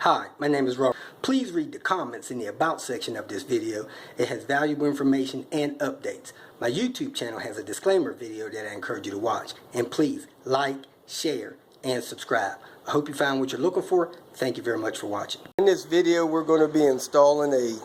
Hi, my name is Robert. Please read the comments in the About section of this video. It has valuable information and updates. My YouTube channel has a disclaimer video that I encourage you to watch. And please like, share, and subscribe. I hope you found what you're looking for. Thank you very much for watching. In this video, we're going to be installing a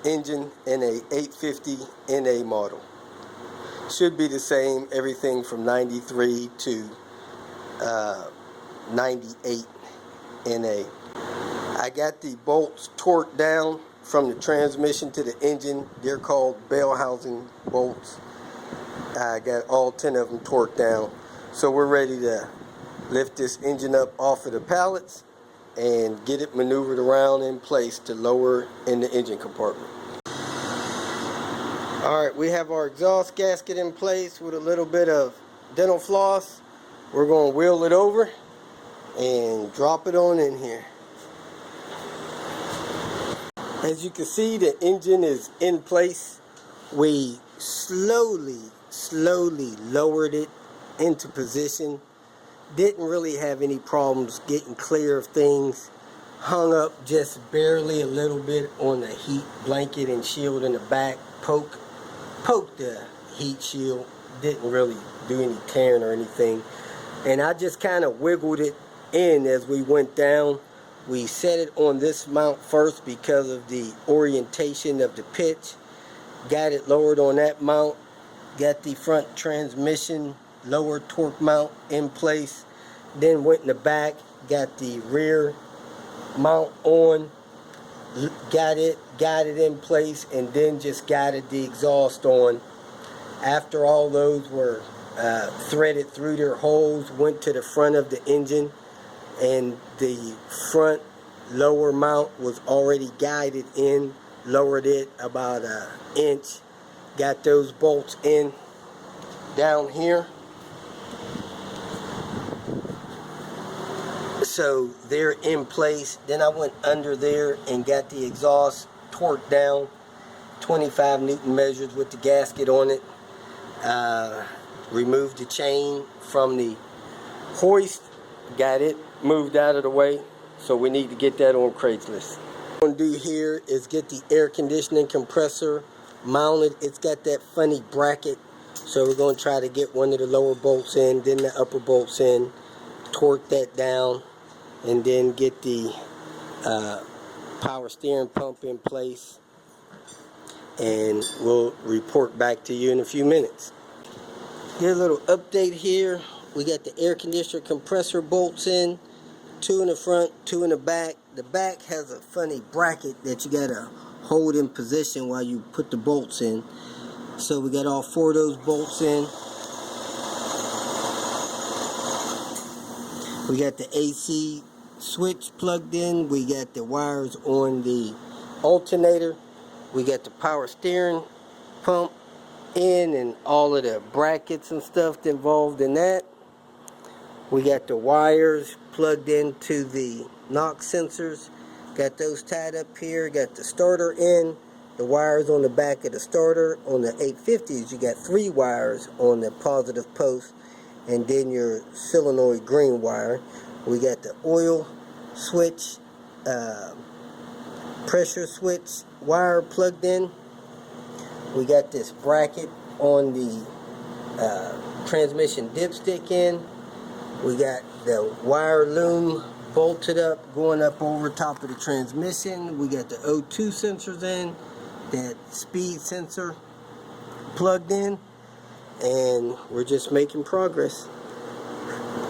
engine in a 850 NA model. Should be the same, everything from 93 to 98 NA. I got the bolts torqued down from the transmission to the engine. They're called bell housing bolts. I got all 10 of them torqued down. So we're ready to lift this engine up off of the pallets and get it maneuvered around in place to lower in the engine compartment. Alright, we have our exhaust gasket in place with a little bit of dental floss. We're going to wheel it over and drop it on in here. As you can see, the engine is in place. We slowly lowered it into position. Didn't really have any problems getting clear of things. Hung up just barely a little bit on the heat blanket and shield in the back. Poked the heat shield. Didn't really do any tearing or anything. And I just kind of wiggled it in as we went down. We set it on this mount first because of the orientation of the pitch. Got it lowered on that mount. Got the front transmission lower torque mount in place. Then went in the back. Got the rear mount on. Got it in place, and then just guided the exhaust on. After all those were threaded through their holes, went to the front of the engine, and the front lower mount was already guided in. Lowered it about an inch. Got those bolts in down here. So they're in place. Then I went under there and got the exhaust torqued down. 25 Newton measures with the gasket on it. Removed the chain from the hoist. Got it moved out of the way. So we need to get that on Craigslist. What I'm going to do here is get the air conditioning compressor mounted. It's got that funny bracket. So we're going to try to get one of the lower bolts in, then the upper bolts in. Torque that down. And then get the power steering pump in place, and we'll report back to you in a few minutes. Here's a little update here. We got the air conditioner compressor bolts in, 2 in the front, 2 in the back. The back has a funny bracket that you gotta hold in position while you put the bolts in. So we got all 4 of those bolts in. We got the AC switch plugged in. We got the wires on the alternator. We got the power steering pump in and all of the brackets and stuff involved in that. We got the wires plugged into the knock sensors. Got those tied up here. Got the starter in. The wires on the back of the starter. On the 850s, you got 3 wires on the positive post, and then your solenoid green wire. We got the oil switch, pressure switch wire plugged in. We got this bracket on the transmission dipstick in. We got the wire loom bolted up, going up over top of the transmission. We got the O2 sensors in, that speed sensor plugged in, and we're just making progress.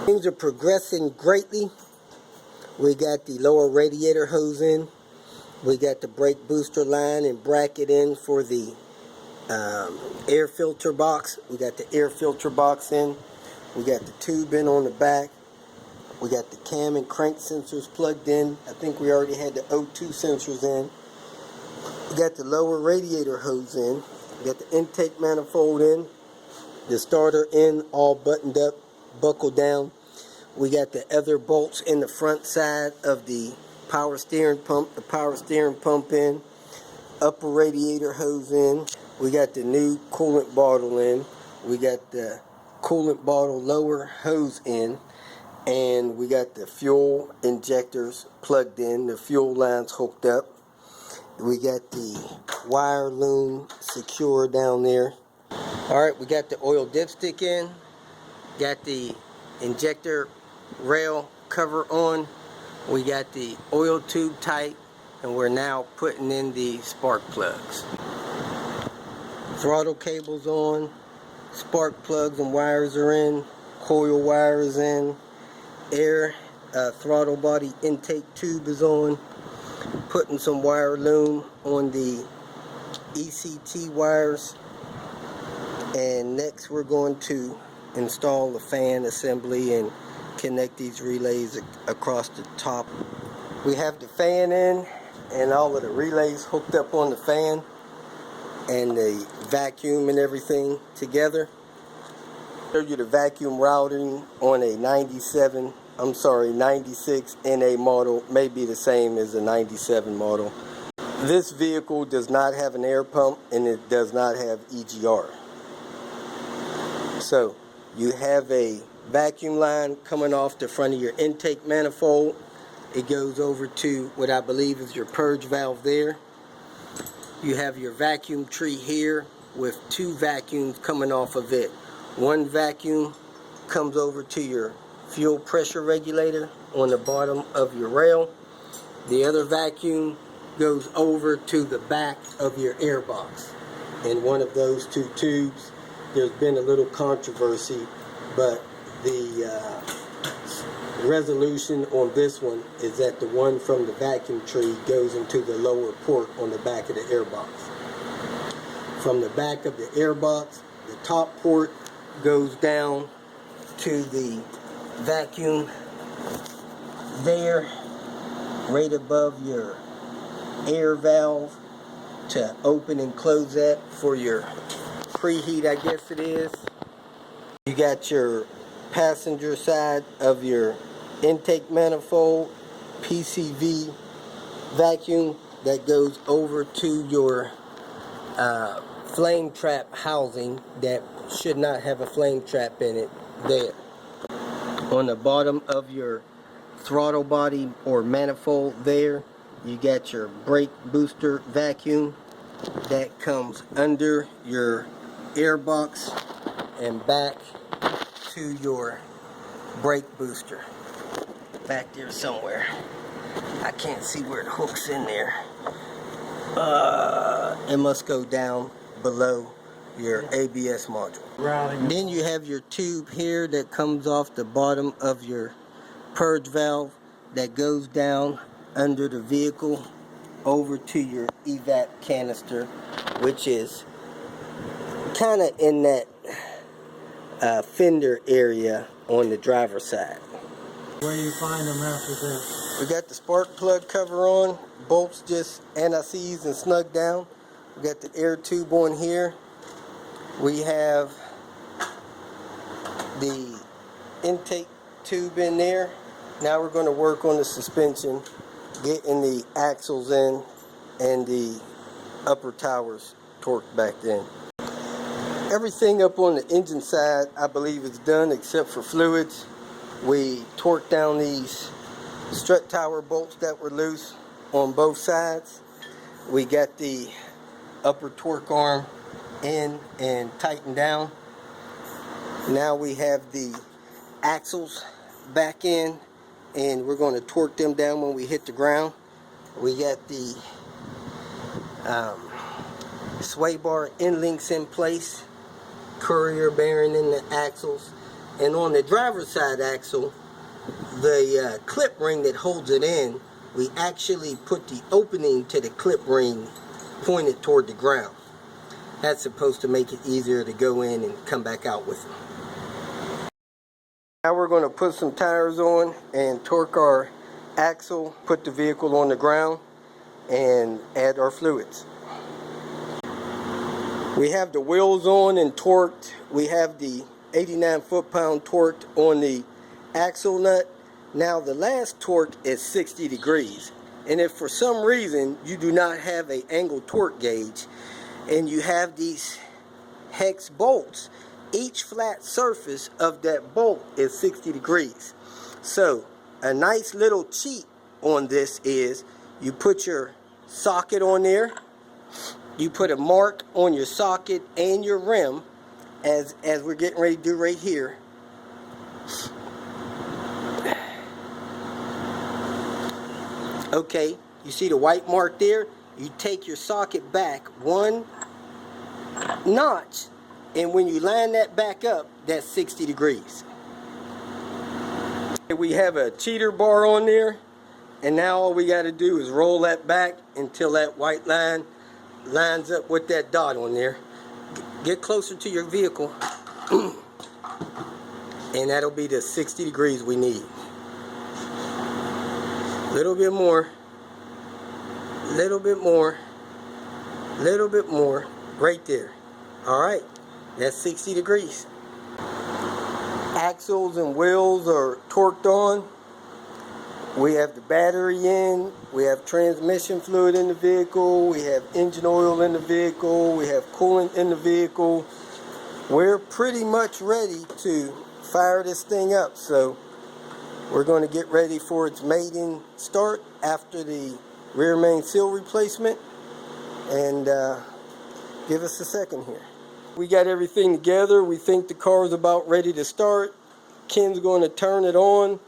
Things are progressing greatly. We got the lower radiator hose in. We got the brake booster line and bracket in for the air filter box. We got the air filter box in. We got the tube in on the back. We got the cam and crank sensors plugged in. I think we already had the O2 sensors in. We got the lower radiator hose in. We got the intake manifold in. The starter in, all buttoned up, buckled down. We got the other bolts in the front side of the power steering pump. The power steering pump in. Upper radiator hose in. We got the new coolant bottle in. We got the coolant bottle lower hose in. And we got the fuel injectors plugged in, the fuel lines hooked up. We got the wire loom secure down there. Alright, we got the oil dipstick in, got the injector rail cover on, we got the oil tube tight, and we're now putting in the spark plugs. Throttle cables on, spark plugs and wires are in, coil wire is in, air throttle body intake tube is on, putting some wire loom on the ECT wires, and next we're going to install the fan assembly and connect these relays across the top. We have the fan in and all of the relays hooked up on the fan and the vacuum and everything together. Show you the vacuum routing on a 96 NA model, may be the same as a 97 model. This vehicle does not have an air pump and it does not have EGR. So you have a vacuum line coming off the front of your intake manifold. It goes over to what I believe is your purge valve there. You have your vacuum tree here with two vacuums coming off of it. One vacuum comes over to your fuel pressure regulator on the bottom of your rail. The other vacuum goes over to the back of your air box. In one of those two tubes, there's been a little controversy, but the resolution on this one is that the one from the vacuum tree goes into the lower port on the back of the air box. From the back of the air box, the top port goes down to the vacuum there, right above your air valve, to open and close that for your preheat, I guess it is. You got your passenger side of your intake manifold PCV vacuum that goes over to your flame trap housing that should not have a flame trap in it there. On the bottom of your throttle body or manifold there, you got your brake booster vacuum that comes under your air box and back to your brake booster. Back there somewhere. I can't see where it hooks in there. It must go down below your ABS module. Then you have your tube here that comes off the bottom of your purge valve that goes down under the vehicle over to your evap canister, which is kind of in that fender area on the driver's side. Where do you find them after this? We got the spark plug cover on, bolts just anti-seized and snug down. We got the air tube on here. We have the intake tube in there. Now we're going to work on the suspension, getting the axles in and the upper towers torqued back in. Everything up on the engine side, I believe, is done except for fluids. We torqued down these strut tower bolts that were loose on both sides. We got the upper torque arm in and tightened down. Now we have the axles back in, and we're going to torque them down when we hit the ground. We got the sway bar end links in place, courier bearing in the axles, and on the driver's side axle, the clip ring that holds it in, we actually put the opening to the clip ring pointed toward the ground. That's supposed to make it easier to go in and come back out with them. Now we're going to put some tires on and torque our axle, put the vehicle on the ground, and add our fluids. We have the wheels on and torqued. We have the 89 foot-pound torqued on the axle nut. Now the last torque is 60 degrees. And if for some reason you do not have an angle torque gauge and you have these hex bolts, each flat surface of that bolt is 60 degrees. So a nice little cheat on this is you put your socket on there, you put a mark on your socket and your rim as we're getting ready to do right here. Okay, you see the white mark there? You take your socket back 1 notch, and when you line that back up, that's 60 degrees. We have a cheater bar on there, and now all we got to do is roll that back until that white line lines up with that dot on there. Get closer to your vehicle, and that'll be the 60 degrees we need. Little bit more, little bit more, little bit more, right there. All right, that's 60 degrees. Axles and wheels are torqued on. We have the battery in, we have transmission fluid in the vehicle, we have engine oil in the vehicle, we have coolant in the vehicle. We're pretty much ready to fire this thing up. So we're going to get ready for its maiden start after the rear main seal replacement, and give us a second here. We got everything together. We think the car's about ready to start. Ken's going to turn it on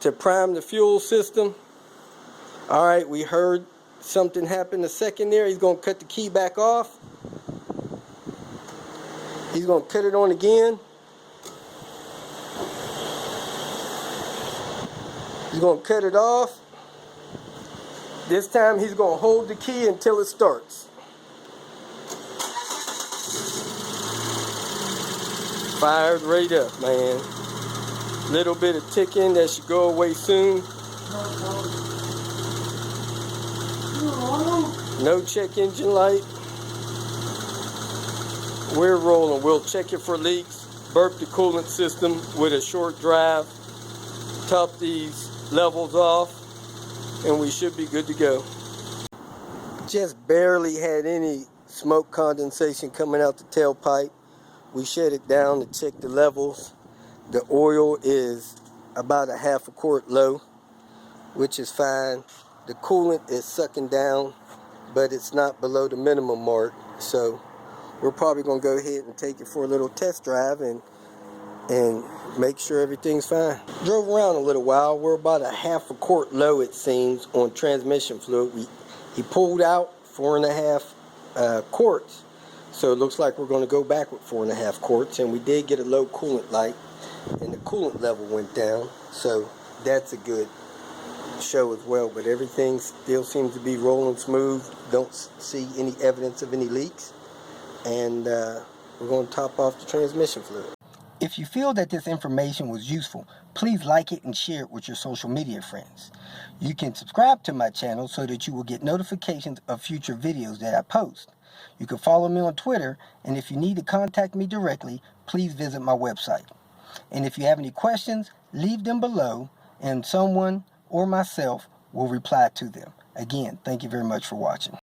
to prime the fuel system. All right, we heard something happen a second there. He's going to cut the key back off. He's going to cut it on again. He's going to cut it off. This time he's going to hold the key until it starts. Fired right up, man. Little bit of ticking that should go away soon. No check engine light. We're rolling. We'll check it for leaks, burp the coolant system with a short drive, top these levels off, and we should be good to go. Just barely had any smoke condensation coming out the tailpipe. We shut it down to check the levels. The oil is about a half a quart low, which is fine. The coolant is sucking down, but it's not below the minimum mark. So we're probably going to go ahead and take it for a little test drive and make sure everything's fine. Drove around a little while. We're about a half a quart low, it seems, on transmission fluid. He pulled out 4.5 quarts. So it looks like we're going to go back with 4.5 quarts, and we did get a low coolant light, and the coolant level went down, so that's a good show as well. But everything still seems to be rolling smooth. Don't see any evidence of any leaks, and we're going to top off the transmission fluid. If you feel that this information was useful, please like it and share it with your social media friends. You can subscribe to my channel so that you will get notifications of future videos that I post. You can follow me on Twitter, and if you need to contact me directly, please visit my website. And if you have any questions, leave them below, and someone or myself will reply to them. Again, thank you very much for watching.